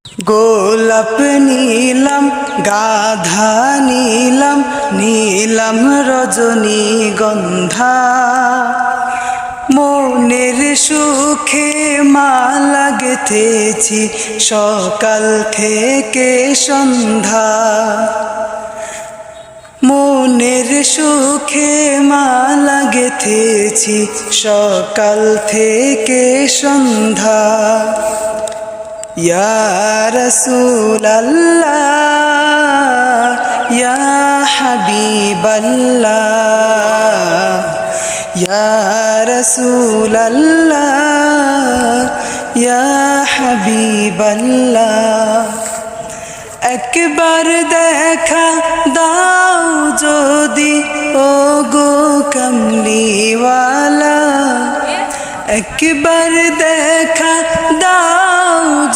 গোলাপ নীলাম গাধা নীলাম নীলাম রজনীগন্ধা মনের সুখে মালা গেঁথেছি সকাল থেকে সন্ধ্যা মনের সুখে মালা গেঁথেছি সকাল থেকে সন্ধ্যা ইয়া রাসূলাল্লাহ ইয়া হাবিবাল্লাহ ইয়া রাসূলাল্লাহ ইয়া হাবিবাল্লাহ একবার দেখা দাও যদি ওগো কামলিওয়ালা একবার দেখা দাও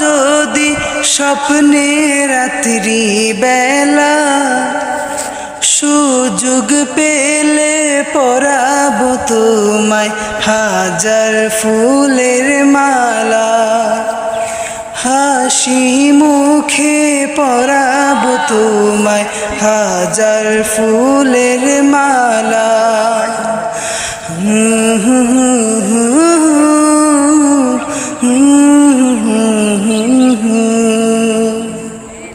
যদি স্বপ্নে রাত্রি বেলা সুযোগ পেলে পরাবো তোমায় হাজার ফুলের মালা হাসি মুখে পরাবো তোমায় হাজার ফুলের মালা